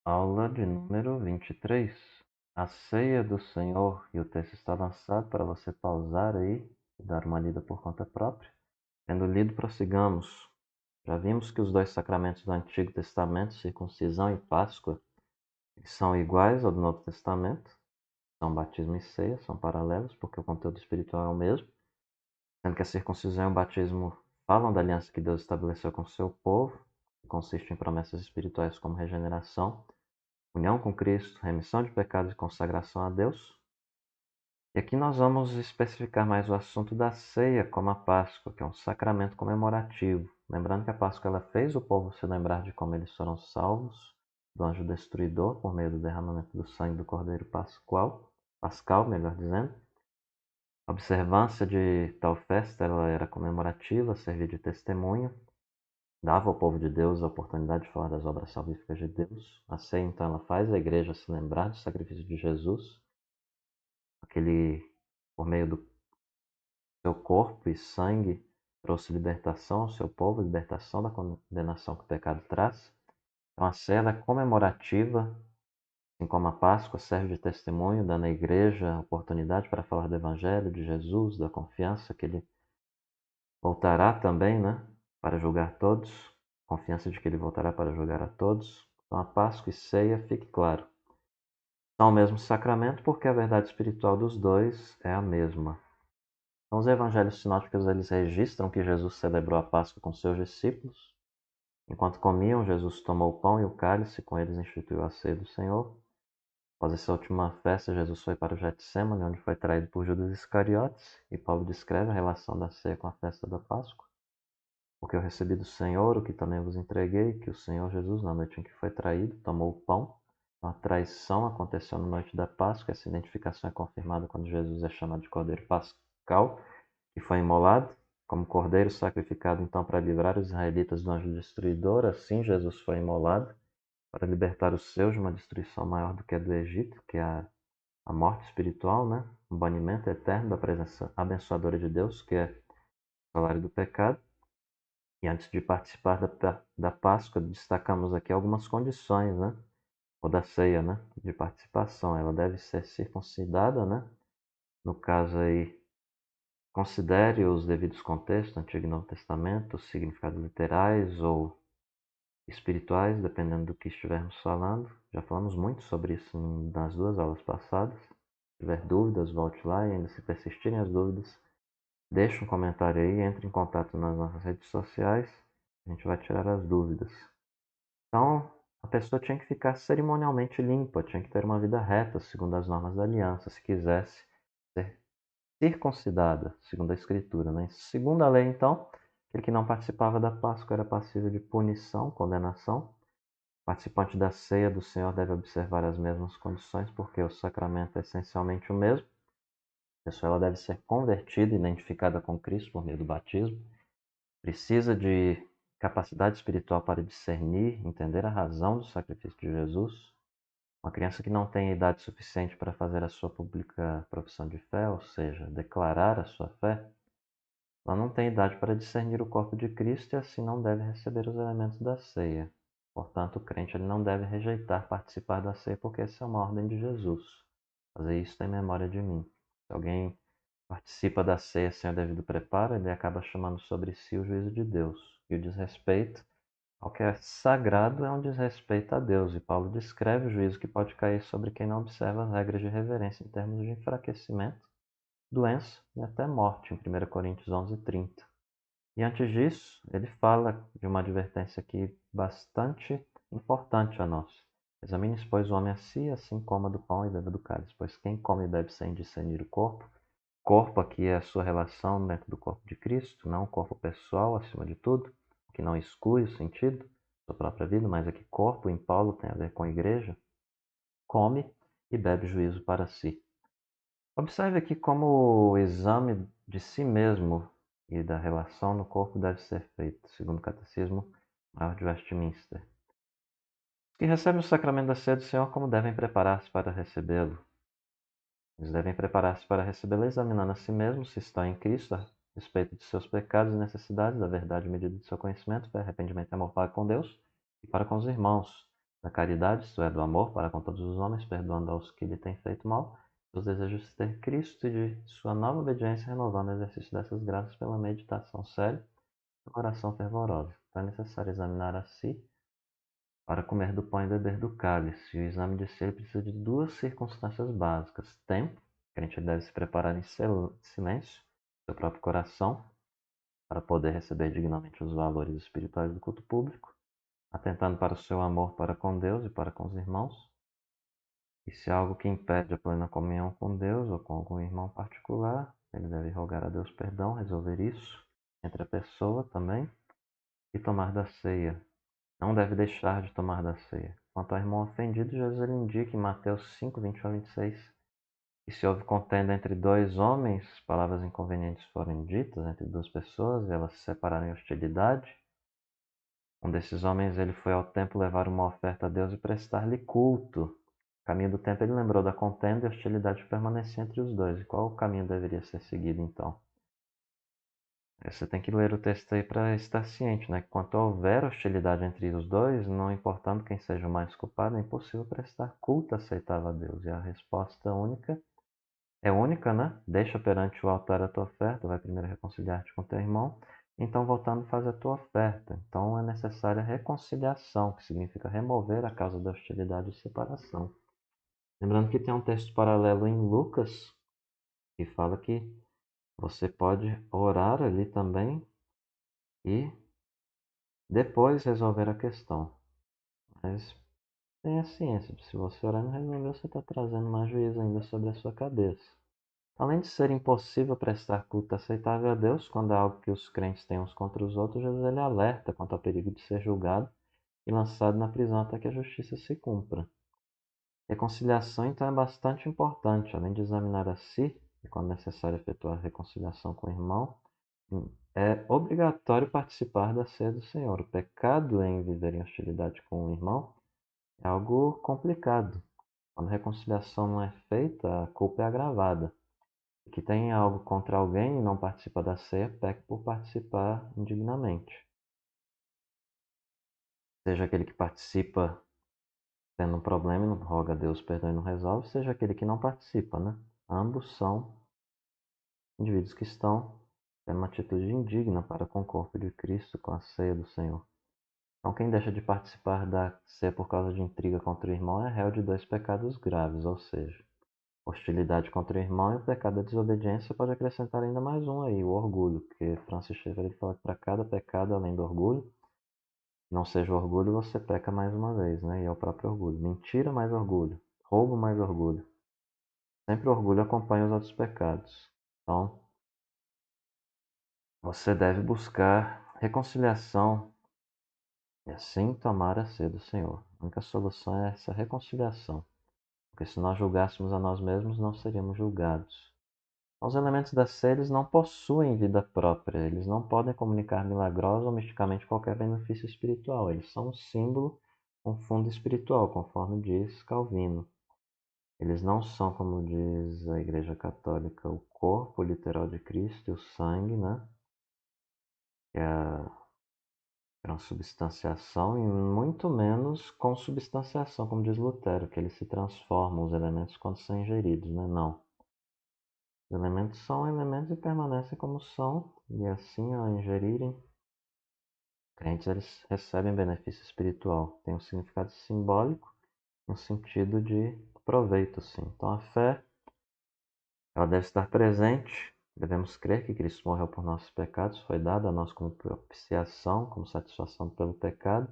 Aula de número 23. A ceia do Senhor, e o texto está lançado para você pausar aí e dar uma lida por conta própria. Tendo lido, prossigamos. Já vimos que os dois sacramentos do Antigo Testamento, circuncisão e Páscoa, são iguais ao do Novo Testamento. São batismo e ceia, são paralelos, porque o conteúdo espiritual é o mesmo. Sendo que a circuncisão e o batismo falam da aliança que Deus estabeleceu com o seu povo, que consiste em promessas espirituais como regeneração, união com Cristo, remissão de pecados e consagração a Deus. E aqui nós vamos especificar mais o assunto da ceia como a Páscoa, que é um sacramento comemorativo. Lembrando que a Páscoa ela fez o povo se lembrar de como eles foram salvos do anjo destruidor por meio do derramamento do sangue do Cordeiro Pascal, melhor dizendo. A observância de tal festa ela era comemorativa, servia de testemunho, dava ao povo de Deus a oportunidade de falar das obras salvíficas de Deus. A ceia, então, ela faz a igreja se lembrar do sacrifício de Jesus, aquele, por meio do seu corpo e sangue, trouxe libertação ao seu povo, libertação da condenação que o pecado traz. Então, a ceia é comemorativa, assim como a Páscoa serve de testemunho, dando à igreja a oportunidade para falar do Evangelho, de Jesus, da confiança que ele voltará também, né, para julgar todos, confiança de que ele voltará para julgar a todos. Então, a Páscoa e ceia, fique claro, são o mesmo sacramento porque a verdade espiritual dos dois é a mesma. Então, os evangelhos sinóticos eles registram que Jesus celebrou a Páscoa com seus discípulos. Enquanto comiam, Jesus tomou o pão e o cálice, e com eles instituiu a ceia do Senhor. Após essa última festa, Jesus foi para o Getsêmani, onde foi traído por Judas Iscariotes, e Paulo descreve a relação da ceia com a festa da Páscoa. Porque eu recebi do Senhor o que também vos entreguei, que o Senhor Jesus, na noite em que foi traído, tomou o pão. A traição aconteceu na noite da Páscoa. Essa identificação é confirmada quando Jesus é chamado de Cordeiro Pascal, que foi imolado como cordeiro sacrificado então para livrar os israelitas do anjo destruidor. Assim Jesus foi imolado para libertar os seus de uma destruição maior do que a do Egito, que é a morte espiritual, né? O banimento eterno da presença abençoadora de Deus, que é o salário do pecado. E antes de participar da Páscoa, destacamos aqui algumas condições, né? Ou da ceia, né? De participação. Ela deve ser circuncidada, né? No caso aí, considere os devidos contextos, Antigo e Novo Testamento, significados literais ou espirituais, dependendo do que estivermos falando. Já falamos muito sobre isso nas duas aulas passadas. Se tiver dúvidas, volte lá e ainda se persistirem as dúvidas, deixe um comentário aí, entre em contato nas nossas redes sociais, a gente vai tirar as dúvidas. Então, a pessoa tinha que ficar cerimonialmente limpa, tinha que ter uma vida reta, segundo as normas da aliança, se quisesse ser circuncidada, segundo a Escritura. Né? Segundo a lei, então, aquele que não participava da Páscoa era passível de punição, condenação. O participante da ceia do Senhor deve observar as mesmas condições, porque o sacramento é essencialmente o mesmo. A pessoa ela deve ser convertida, identificada com Cristo por meio do batismo. Precisa de capacidade espiritual para discernir, entender a razão do sacrifício de Jesus. Uma criança que não tem idade suficiente para fazer a sua pública profissão de fé, ou seja, declarar a sua fé, ela não tem idade para discernir o corpo de Cristo e assim não deve receber os elementos da ceia. Portanto, o crente ele não deve rejeitar participar da ceia porque essa é uma ordem de Jesus. Fazer isso em memória de mim. Se alguém participa da ceia sem o devido preparo, ele acaba chamando sobre si o juízo de Deus. E o desrespeito ao que é sagrado é um desrespeito a Deus. E Paulo descreve o juízo que pode cair sobre quem não observa as regras de reverência em termos de enfraquecimento, doença e até morte, em 1 Coríntios 11:30. E antes disso, ele fala de uma advertência aqui bastante importante a nós. Examine, pois, o homem a si, assim coma do pão e beba do cálice, pois quem come e bebe sem discernir o corpo, corpo aqui é a sua relação dentro do corpo de Cristo, não o corpo pessoal, acima de tudo, que não exclui o sentido, sua própria vida, mas aqui corpo em Paulo tem a ver com a igreja, come e bebe juízo para si. Observe aqui como o exame de si mesmo e da relação no corpo deve ser feito, segundo o Catecismo Maior de Westminster. Os que recebem o sacramento da ceia do Senhor, como devem preparar-se para recebê-lo? Eles devem preparar-se para recebê-lo examinando a si mesmos se estão em Cristo, a respeito de seus pecados e necessidades, da verdade medida de seu conhecimento, fé, arrependimento e amor para com Deus e para com os irmãos. da caridade, isto é, do amor para com todos os homens, perdoando aos que lhe têm feito mal, os desejos de ter Cristo e de sua nova obediência, renovando o exercício dessas graças pela meditação séria e oração fervorosa. Então é necessário examinar a si para comer do pão e beber do cálice. E o exame de si precisa de duas circunstâncias básicas: tempo, o crente deve se preparar em silêncio, seu próprio coração, para poder receber dignamente os valores espirituais do culto público, atentando para o seu amor para com Deus e para com os irmãos. E se há algo que impede a plena comunhão com Deus ou com algum irmão particular, ele deve rogar a Deus perdão, resolver isso entre a pessoa também e tomar da ceia. Não deve deixar de tomar da ceia. Quanto ao irmão ofendido, Jesus ele indica em Mateus 5, 21 a 26, que se houve contenda entre dois homens, palavras inconvenientes foram ditas entre duas pessoas e elas se separaram em hostilidade. Um desses homens ele foi ao templo levar uma oferta a Deus e prestar-lhe culto. No caminho do tempo ele lembrou da contenda e hostilidade que permanecia entre os dois. E qual o caminho deveria ser seguido então? Você tem que ler o texto aí para estar ciente, né? Que quanto houver hostilidade entre os dois, não importando quem seja o mais culpado, é impossível prestar culto aceitável a Deus. E a resposta única, né? Deixa perante o altar a tua oferta, vai primeiro reconciliar-te com teu irmão, então voltando faz a tua oferta. Então é necessária reconciliação, que significa remover a causa da hostilidade e separação. Lembrando que tem um texto paralelo em Lucas, que fala que você pode orar ali também e depois resolver a questão. Mas tenha ciência, se você orar e não resolver, você está trazendo mais juízo ainda sobre a sua cabeça. Além de ser impossível prestar culto aceitável a Deus, quando há algo que os crentes têm uns contra os outros, Jesus ele alerta quanto ao perigo de ser julgado e lançado na prisão até que a justiça se cumpra. Reconciliação, então, é bastante importante. Além de examinar a si, e quando necessário efetuar a reconciliação com o irmão, é obrigatório participar da ceia do Senhor. O pecado em viver em hostilidade com o irmão é algo complicado. Quando a reconciliação não é feita, a culpa é agravada. E que tem algo contra alguém e não participa da ceia, peque por participar indignamente. Seja aquele que participa tendo um problema e não roga a Deus perdão e não resolve, seja aquele que não participa, né? Ambos são indivíduos que estão tendo uma atitude indigna para com o corpo de Cristo, com a ceia do Senhor. Então, quem deixa de participar da ceia por causa de intriga contra o irmão é réu de dois pecados graves, ou seja, hostilidade contra o irmão e o pecado da desobediência. Pode acrescentar ainda mais um aí, o orgulho, que Francis Schaeffer ele fala que para cada pecado, além do orgulho, não seja o orgulho, você peca mais uma vez, né? E é o próprio orgulho. Mentira mais orgulho, roubo mais orgulho. Sempre o orgulho acompanha os outros pecados. Então, você deve buscar reconciliação e assim tomar a ceia do Senhor. A única solução é essa reconciliação, porque se nós julgássemos a nós mesmos, não seríamos julgados. Os elementos da ceia eles não possuem vida própria, eles não podem comunicar milagrosa ou misticamente qualquer benefício espiritual, eles são um símbolo, um fundo espiritual, conforme diz Calvino. Eles não são, como diz a Igreja Católica, o corpo literal de Cristo e o sangue, né? Que é a transubstanciação, e muito menos consubstanciação, como diz Lutero, que eles se transformam, os elementos, quando são ingeridos, né? Não. Os elementos são elementos e permanecem como são, e assim, ao ingerirem, crentes eles recebem benefício espiritual. Tem um significado simbólico, um sentido de proveito, sim. Então a fé, ela deve estar presente. Devemos crer que Cristo morreu por nossos pecados, foi dado a nós como propiciação, como satisfação pelo pecado.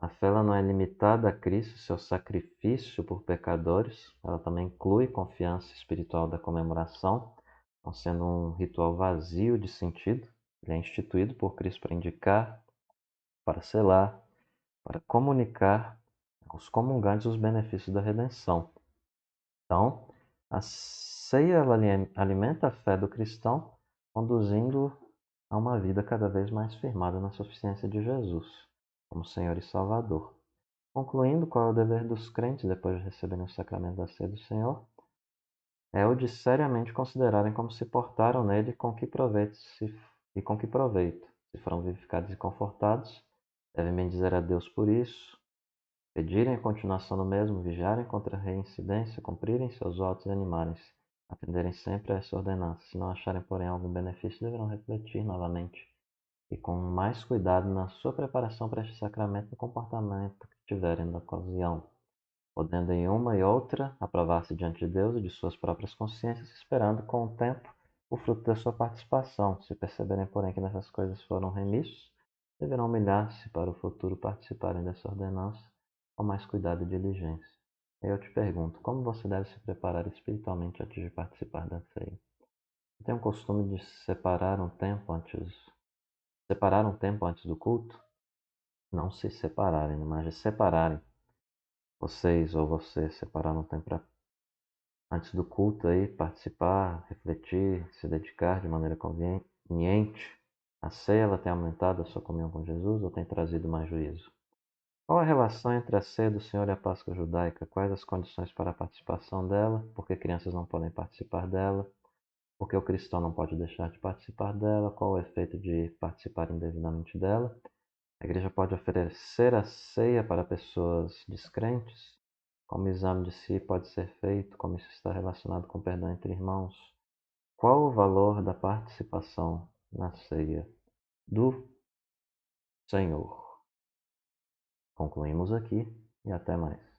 A fé ela não é limitada a Cristo, seu sacrifício por pecadores. Ela também inclui confiança espiritual da comemoração, não sendo um ritual vazio de sentido. Ele é instituído por Cristo para indicar, para selar, para comunicar aos comungantes os benefícios da redenção. Então, a ceia ela alimenta a fé do cristão, conduzindo a uma vida cada vez mais firmada na suficiência de Jesus, como Senhor e Salvador. Concluindo, qual é o dever dos crentes depois de receberem o sacramento da ceia do Senhor? É o de seriamente considerarem como se portaram nele e com que proveito. Se foram vivificados e confortados, devem bendizer a Deus por isso, pedirem a continuação do mesmo, vigiarem contra a reincidência, cumprirem seus votos e animarem-se, atenderem sempre a essa ordenança. Se não acharem, porém, algum benefício, deverão refletir novamente e com mais cuidado na sua preparação para este sacramento e no comportamento que tiverem na ocasião, podendo em uma e outra aprovar-se diante de Deus e de suas próprias consciências, esperando com o tempo o fruto da sua participação. Se perceberem, porém, que nessas coisas foram remissos, deverão humilhar-se para o futuro participarem dessa ordenança com mais cuidado e diligência. Eu te pergunto, como você deve se preparar espiritualmente antes de participar da ceia? Você tem o costume de separar um tempo antes do culto? Não se separarem, mas de separarem. Vocês ou você separar um tempo antes do culto aí, participar, refletir, se dedicar de maneira conveniente. A ceia, ela tem aumentado a sua comunhão com Jesus ou tem trazido mais juízo? Qual a relação entre a ceia do Senhor e a Páscoa judaica? Quais as condições para a participação dela? Por que crianças não podem participar dela? Por que o cristão não pode deixar de participar dela? Qual o efeito de participar indevidamente dela? A igreja pode oferecer a ceia para pessoas descrentes? Como o exame de si pode ser feito? Como isso está relacionado com o perdão entre irmãos? Qual o valor da participação na ceia do Senhor? Concluímos aqui e até mais.